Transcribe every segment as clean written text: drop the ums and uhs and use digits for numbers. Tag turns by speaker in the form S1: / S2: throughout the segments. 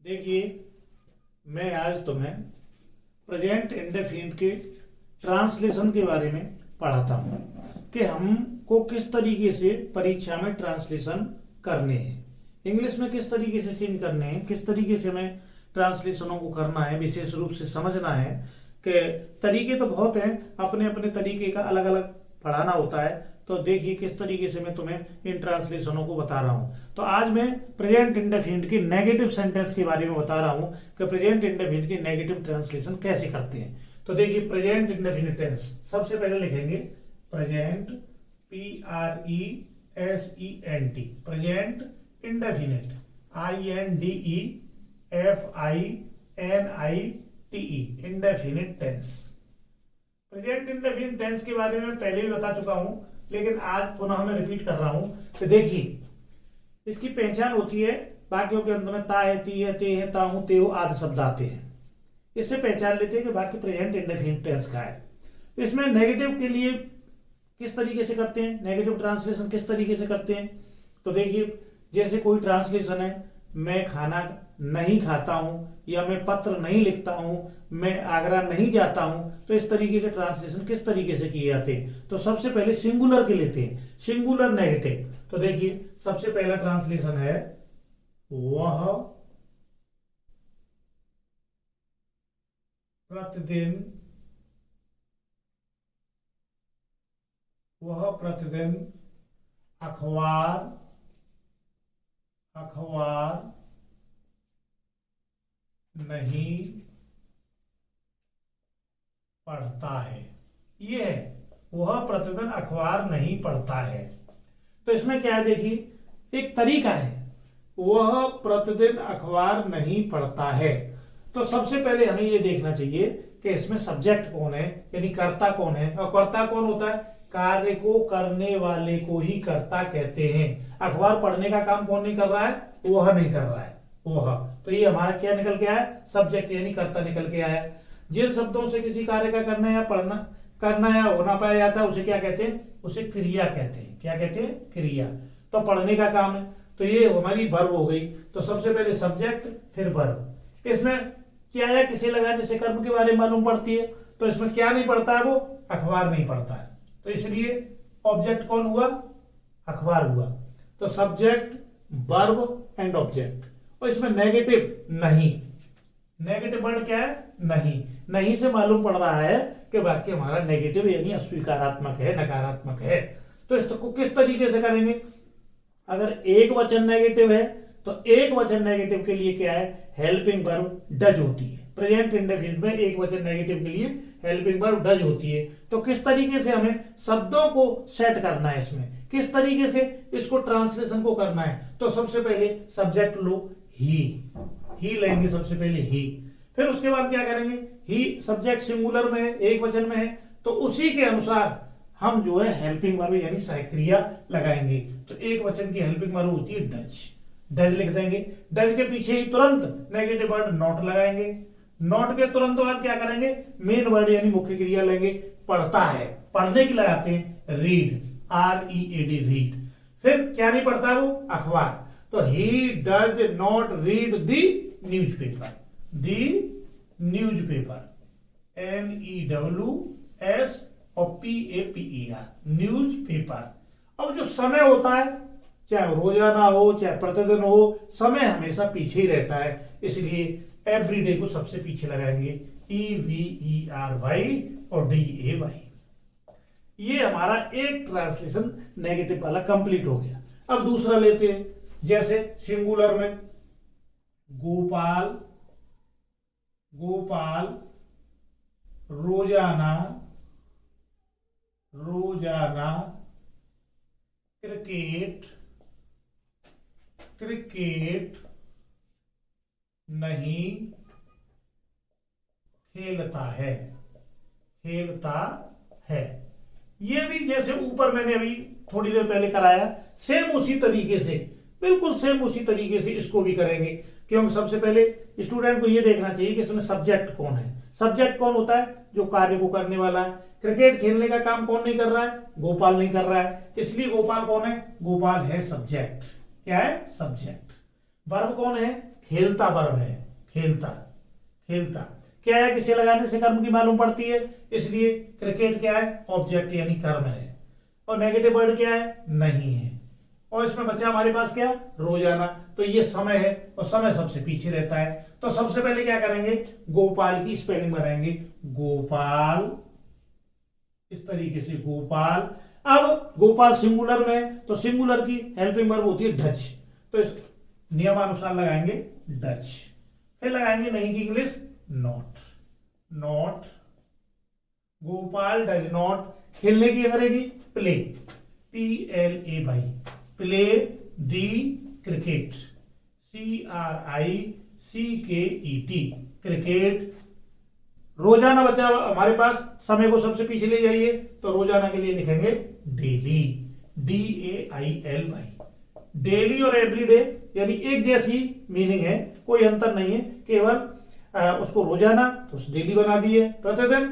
S1: देखिए, मैं आज तुम्हें प्रेजेंट इंडेफिनिट के ट्रांसलेशन के बारे में पढ़ाता हूँ कि हमको किस तरीके से परीक्षा में ट्रांसलेशन करने हैं, इंग्लिश में किस तरीके से चेंज करने हैं, किस तरीके से हमें ट्रांसलेशनों को करना है, विशेष रूप से समझना है कि तरीके तो बहुत हैं, अपने अपने तरीके का अलग अलग पढ़ाना होता है। तो देखिए किस तरीके से मैं तुम्हें इन ट्रांसलेशनों को बता रहा हूं। तो आज मैं प्रेजेंट इंडेफिनिट के नेगेटिव सेंटेंस के बारे में बता रहा हूं कि प्रेजेंट इंडेफिनिट के नेगेटिव ट्रांसलेशन कैसे करते हैं। तो देखिए प्रेजेंट इंडेफिनिट टेंस सबसे पहले लिखेंगे present PRESENT present indefinite INDEFINITE indefinite tense. Present indefinite tense के बारे में पहले भी बता चुका हूं, लेकिन आज पुनः मैं रिपीट कर रहा हूं। तो देखिए इसकी पहचान होती है, वाक्यों के अंत में ता है, ती है, ते है, ता हूं, ते हो आदि शब्द आते हैं। इससे पहचान लेते हैं कि वाक्य प्रेजेंट इंडेफिनिट टेंस का है। इसमें नेगेटिव के लिए किस तरीके से करते हैं, नेगेटिव ट्रांसलेशन किस तरीके से करते हैं। तो देखिए जैसे कोई ट्रांसलेशन है, मैं खाना नहीं खाता हूं, या मैं पत्र नहीं लिखता हूं, मैं आगरा नहीं जाता हूं, तो इस तरीके के ट्रांसलेशन किस तरीके से किए जाते हैं। तो सबसे पहले सिंगुलर के लेते हैं, सिंगुलर नेगेटिव। तो देखिए सबसे पहला ट्रांसलेशन है वह प्रतिदिन अखबार नहीं पढ़ता है। ये है वह प्रतिदिन अखबार नहीं पढ़ता है। तो इसमें क्या है, देखिए एक तरीका है, वह प्रतिदिन अखबार नहीं पढ़ता है। तो सबसे पहले हमें ये देखना चाहिए कि इसमें सब्जेक्ट कौन है, यानी कर्ता कौन है। और कर्ता कौन होता है, कार्य को करने वाले को ही कर्ता कहते हैं। अखबार पढ़ने का काम कौन नहीं कर रहा है, वह नहीं कर रहा है, वह। तो ये हमारा क्या निकल के आया, सब्जेक्ट यानी कर्ता निकल के आया। जिन शब्दों से किसी कार्य का करना या पढ़ना करना या होना पाया जाता है उसे क्या कहते हैं, उसे क्रिया कहते हैं। क्या कहते हैं, क्रिया। तो पढ़ने का काम है, तो ये हमारी वर्ब हो गई। तो सबसे पहले सब्जेक्ट फिर वर्ब। इसमें क्या है, किसे लगाने से कर्म के बारे में मालूम पड़ती है। तो इसमें क्या नहीं पढ़ता है, वो अखबार नहीं पढ़ता है। तो इसलिए ऑब्जेक्ट कौन हुआ, अखबार हुआ। तो सब्जेक्ट वर्ब एंड ऑब्जेक्ट। और इसमें नेगेटिव नहीं, नेगेटिव वर्ड क्या है, नहीं। नहीं से मालूम पड़ रहा है कि वाक्य हमारा नेगेटिव यानी अस्वीकारात्मक है, नकारात्मक है। तो इसको किस तरीके से करेंगे, अगर एक वचन नेगेटिव है तो एक वचन नेगेटिव के लिए क्या है, हेल्पिंग वर्ब डज होती है। प्रेजेंट इंडेफिनिट में एक वचन नेगेटिव के लिए हेल्पिंग वर्ब डज होती है। तो किस तरीके से हमें शब्दों को सेट करना है, इसमें किस तरीके से इसको ट्रांसलेशन को करना है। तो सबसे पहले सब्जेक्ट लो, ही लेंगे सबसे पहले ही। फिर उसके बाद क्या करेंगे, ही सब्जेक्ट सिंगुलर में है, एक वचन में है, तो उसी के अनुसार हम जो है हेल्पिंग वर्ब यानी सहायक्रिया लगाएंगे। तो एक वचन की हेल्पिंग वर्ब होती है डज, डज लिख देंगे। डज के पीछे ही तुरंत नेगेटिव वर्ड नॉट लगाएंगे। नॉट के तुरंत बाद क्या करेंगे, मेन वर्ड यानी मुख्य क्रिया लेंगे, पढ़ता है, पढ़ने की लगाते हैं रीड, READ रीड। फिर क्या नहीं पढ़ता है वो, अखबार। तो he does not read the newspaper, the newspaper, NEWS और PAPER न्यूज़पेपर। अब जो समय होता है, चाहे रोजाना हो चाहे प्रतिदिन हो, समय हमेशा पीछे ही रहता है, इसलिए एवरीडे को सबसे पीछे लगाएंगे, EVERY और DAY। ये हमारा एक ट्रांसलेशन नेगेटिव वाला कंप्लीट हो गया। अब दूसरा लेते हैं, जैसे सिंगुलर में गोपाल रोजाना क्रिकेट नहीं खेलता है। ये भी जैसे ऊपर मैंने अभी थोड़ी देर पहले कराया, सेम उसी तरीके से, बिल्कुल सेम उसी तरीके से इसको भी करेंगे। क्योंकि सबसे पहले स्टूडेंट को यह देखना चाहिए कि इसमें सब्जेक्ट कौन है। सब्जेक्ट कौन होता है, जो कार्य को करने वाला है। क्रिकेट खेलने का काम कौन नहीं कर रहा है, गोपाल नहीं कर रहा है, इसलिए गोपाल कौन है, गोपाल है सब्जेक्ट। क्या है, सब्जेक्ट। वर्ब कौन है, खेलता वर्ब है, खेलता, खेलता क्या है, किसे लगाने से कर्म की मालूम पड़ती है, इसलिए क्रिकेट क्या है, ऑब्जेक्ट यानी कर्म है। और नेगेटिव वर्ड क्या है, नहीं है। और इसमें बचा हमारे पास क्या, रोजाना, तो ये समय है और समय सबसे पीछे रहता है। तो सबसे पहले क्या करेंगे, गोपाल की स्पेलिंग बनाएंगे, गोपाल, इस तरीके से गोपाल। अब गोपाल सिंगुलर में है तो सिंगुलर की हेल्पिंग वर्ब होती है डच, तो इस नियमानुसार लगाएंगे डच। फिर लगाएंगे नहीं की English, not, not. Gopal does not, खेलने की अंग्रेजी प्ले, PLA भाई, play the cricket, CRICKET, cricket. रोजाना बचा हमारे पास, समय को सबसे पीछे ले जाइए तो रोजाना के लिए लिखेंगे डेली, DAIL भाई। डेली और एवरीडे यानी एक जैसी मीनिंग है, कोई अंतर नहीं है, केवल उसको रोजाना तो डेली बना दिए, प्रतिदिन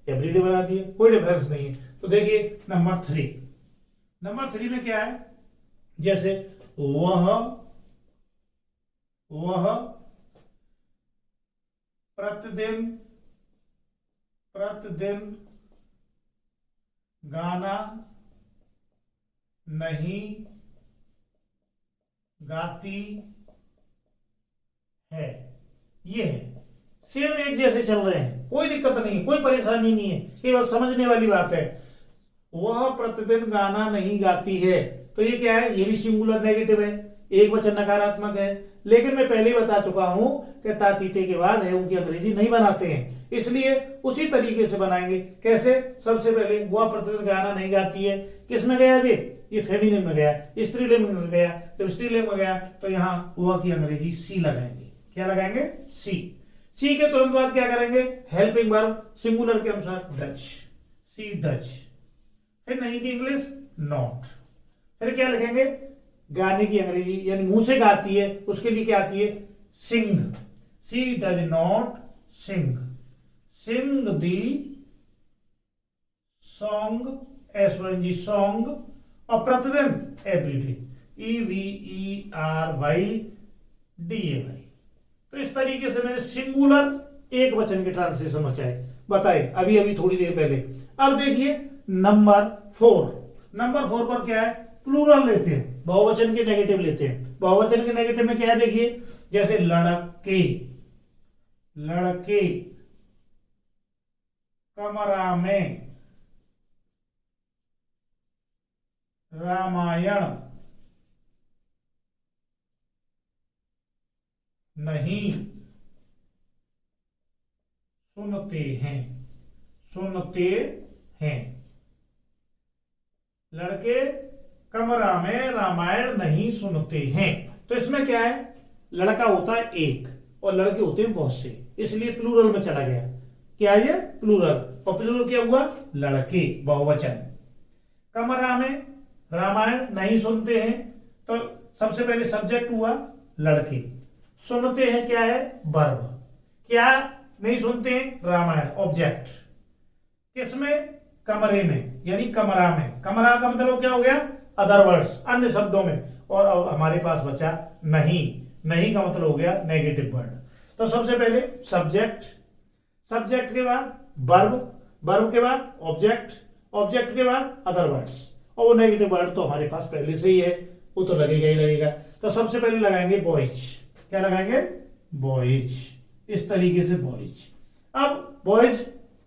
S1: एवरीडे बना दिए, कोई डिफरेंस नहीं है। तो देखिए नंबर 3, नंबर 3 में क्या है, जैसे वह प्रतिदिन गाना नहीं गाती है, ये है। सेम एक जैसे चल रहे हैं, कोई दिक्कत नहीं, कोई परेशानी नहीं है, केवल समझने वाली बात है। वह प्रतिदिन गाना नहीं गाती है, तो ये क्या है, ये भी सिंगुलर नेगेटिव है, एक वचन नकारात्मक है। लेकिन मैं पहले ही बता चुका हूं कि तातीते के बाद है उनकी अंग्रेजी नहीं बनाते हैं, इसलिए उसी तरीके से बनाएंगे। कैसे, सबसे पहले वह प्रतिदिन गाना नहीं गाती है, किस में गया जी, ये फेमिनिन में गया, स्त्रीलिंग में गया। जब स्त्रीलिंग में गया तो यहां वह की अंग्रेजी सी लगाएंगे, क्या लगाएंगे, सी के तुरंत बाद क्या करेंगे, हेल्पिंग वर्ब सिंगुलर के अनुसार डच, सी डच। फिर नहीं की इंग्लिश नॉट, फिर क्या लिखेंगे, गाने की अंग्रेजी यानी मुंह से गाती है, उसके लिए क्या आती है, sing, she does not sing, sing the song, SONG song. और प्रतिदिन एवरीडे, EVERYDAY। तो इस तरीके से मैंने सिंगुलर एक वचन के ट्रांसलेशन बताए अभी अभी थोड़ी देर पहले। अब देखिए नंबर 4, नंबर 4 पर क्या है, प्लूरल लेते हैं, बहुवचन के नेगेटिव लेते हैं। बहुवचन के नेगेटिव में क्या है, देखिए जैसे लड़के, लड़के, कमरा में, रामायण नहीं सुनते हैं, सुनते हैं। लड़के कमरा में रामायण नहीं सुनते हैं, तो इसमें क्या है, लड़का होता है एक और लड़के होते हैं बहुत से, इसलिए प्लूरल में चला गया। क्या है ये, प्लूरल। और प्लूरल क्या हुआ, लड़के, बहुवचन। कमरा में रामायण नहीं सुनते हैं, तो सबसे पहले सब्जेक्ट हुआ लड़के, सुनते हैं क्या है, वर्ब। क्या नहीं सुनते हैं, रामायण, ऑब्जेक्ट। किसमें, कमरे में यानी कमरा में। कमरा का मतलब क्या हो गया, अदर वर्ड्स, अन्य शब्दों में। और अब हमारे पास बचा नहीं, नहीं का मतलब हो गया नेगेटिव वर्ड। तो सबसे पहले सब्जेक्ट, सब्जेक्ट के बाद वर्ब, वर्ब के बाद ऑब्जेक्ट, ऑब्जेक्ट के बाद अदर वर्ड्स। और वो नेगेटिव वर्ड तो हमारे पास पहले से ही है, वो तो लगेगा ही लगेगा। तो सबसे पहले लगाएंगे बॉयज, क्या लगाएंगे, बॉयज, इस तरीके से बॉयज। अब बॉयज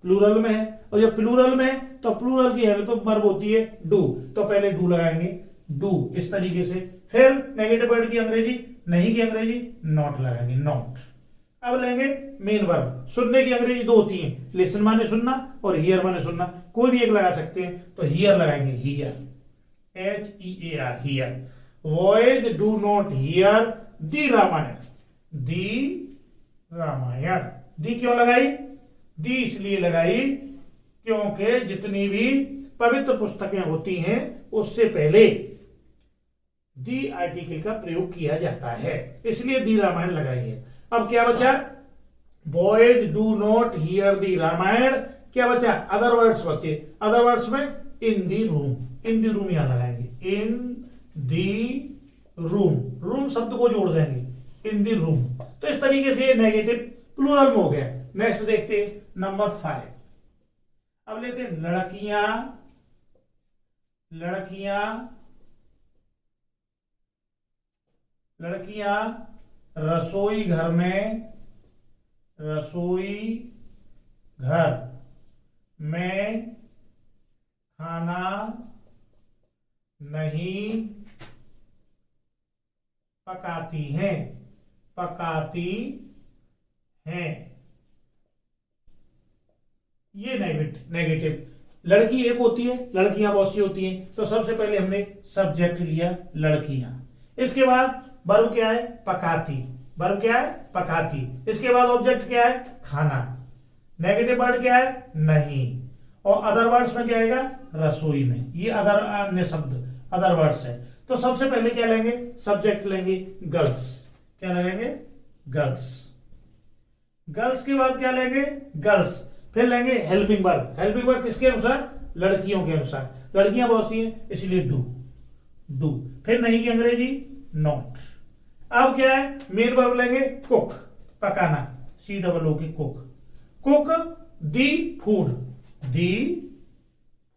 S1: प्लूरल में है, और जब प्लूरल में है तो प्लूरल की हेल्प वर्ब होती है डू, तो पहले डू लगाएंगे, डू, इस तरीके से। फिर नेगेटिव वर्ड की अंग्रेजी, नहीं की अंग्रेजी नॉट लगाएंगे, नॉट। अब लेंगे मेन वर्ब। सुनने की अंग्रेजी दो होती है, लिसन माने सुनना और हियर माने सुनना, कोई भी एक लगा सकते हैं। तो हियर लगाएंगे, here, HEAR, here. Boys do not hear the Ramayana, the Ramayana. The क्यों लगाई, दी इसलिए लगाई क्योंकि जितनी भी पवित्र पुस्तकें होती हैं उससे पहले दी आर्टिकल का प्रयोग किया जाता है, इसलिए दी रामायण लगाई है। अब क्या बचा, boys do not hear the Ramayan. क्या बचा, अदर वर्ड्स बचे। अदर वर्ड्स में इन दी रूम, इन दी रूम यहां लगाएंगे, इन दी रूम, रूम शब्द को जोड़ देंगे, इन द रूम। तो इस तरीके से ये नेगेटिव प्लूरल में हो गया। नेक्स्ट देखते हैं नंबर 5। अब लेते हैं लड़कियां, लड़कियां, लड़कियां रसोई घर में, रसोई घर में खाना नहीं पकाती हैं, पकाती हैं। ये नेगेटिव। लड़की एक होती है, लड़कियां बहुत सी होती हैं। तो सबसे पहले हमने सब्जेक्ट लिया लड़कियां। इसके बाद वर्ब क्या है? पकाती। वर्ब क्या है? पकाती। इसके बाद ऑब्जेक्ट क्या है? खाना। नेगेटिव वर्ड क्या है? नहीं। और अदर वर्ड्स में क्या आएगा? रसोई में। ये अदर अन्य शब्द अदर वर्ड्स है। तो सबसे पहले क्या लेंगे? सब्जेक्ट लेंगे गर्ल्स। क्या लगेंगे? गर्ल्स। गर्ल्स के बाद क्या लेंगे? गर्ल्स। फिर लेंगे हेल्पिंग वर्ब। हेल्पिंग वर्ब किसके अनुसार? लड़कियों के अनुसार। लड़कियां बहुत सी हैं इसलिए डू, डू। फिर नहीं की अंग्रेजी नॉट। अब क्या है? मेन वर्ब लेंगे कुक, पकाना, COO की कुक। कुक दी फूड, दी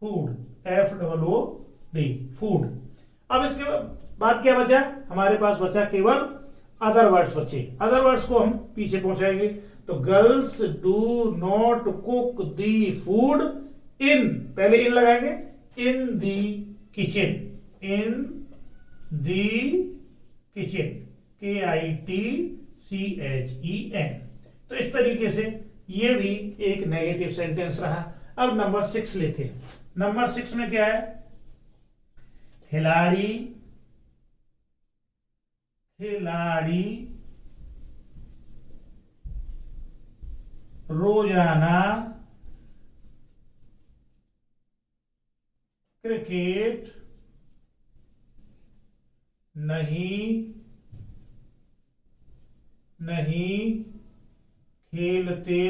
S1: फूड, FOOD फूड। अब इसके बाद क्या बचा? हमारे पास बचा केवल अदर वर्ड्स बचे। अदर वर्ड्स को हम पीछे पहुंचाएंगे। तो girls do not cook the food in, पहले इन लगाएंगे, इन दी किचन, इन दी किचन, KITCHEN। तो इस तरीके से ये भी एक नेगेटिव सेंटेंस रहा। अब नंबर 6 लेते हैं। नंबर 6 में क्या है? खिलाड़ी, खिलाड़ी रोजाना क्रिकेट नहीं खेलते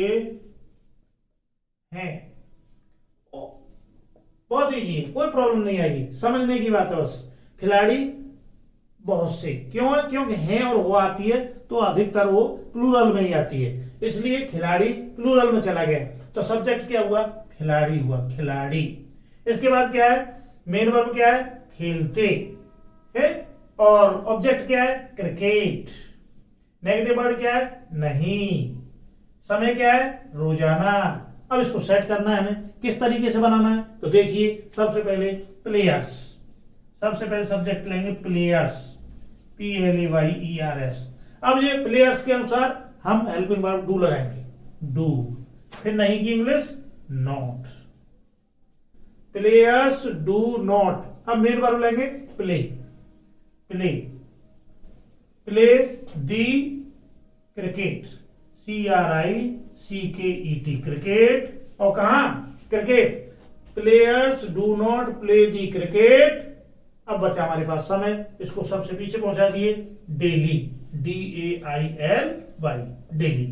S1: हैं। बहुत ईजी है, कोई प्रॉब्लम नहीं आएगी, समझने की बात है बस। खिलाड़ी बहुत से, क्यों है? क्योंकि हैं और वो आती है तो अधिकतर वो प्लूरल में ही आती है, इसलिए खिलाड़ी प्लूरल में चला गया। तो सब्जेक्ट क्या हुआ? खिलाड़ी हुआ, खिलाड़ी। इसके बाद क्या है? मेन वर्ब क्या है? खेलते है। और ऑब्जेक्ट क्या है? क्रिकेट। नेगेटिव वर्ड क्या है? नहीं। समय क्या है? रोजाना। अब इसको सेट करना है हमें, किस तरीके से बनाना है? तो देखिए, सबसे पहले प्लेयर्स। सबसे पहले सब्जेक्ट लेंगे प्लेयर्स, PLAYERS। अब ये प्लेयर्स के अनुसार हम हेल्पिंग वर्ब डू लगाएंगे, डू। फिर नहीं की English not, players do not. अब मेन वर्ब लेंगे play, play, play the cricket, CRICKET, cricket. और कहां? Cricket. Players do not play the cricket. अब बचा हमारे पास समय, इसको सबसे पीछे पहुंचा दिए, डेली, DAILY, डेली।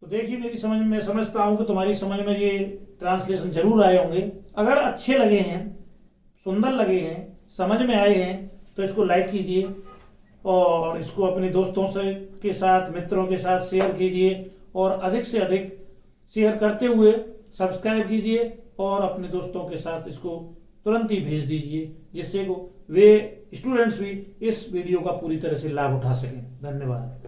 S1: तो देखिए मेरी समझ में, समझता हूं कि तुम्हारी समझ में ये ट्रांसलेशन जरूर आए होंगे। अगर अच्छे लगे हैं, सुंदर लगे हैं, समझ में आए हैं, तो इसको लाइक कीजिए और इसको अपने दोस्तों से के साथ, मित्रों के साथ शेयर कीजिए और अधिक से अधिक शेयर करते हुए सब्सक्राइब कीजिए और अपने दोस्तों के साथ इसको तुरंत ही भेज दीजिए, जिससे वे स्टूडेंट्स भी इस वीडियो का पूरी तरह से लाभ उठा सकें। धन्यवाद।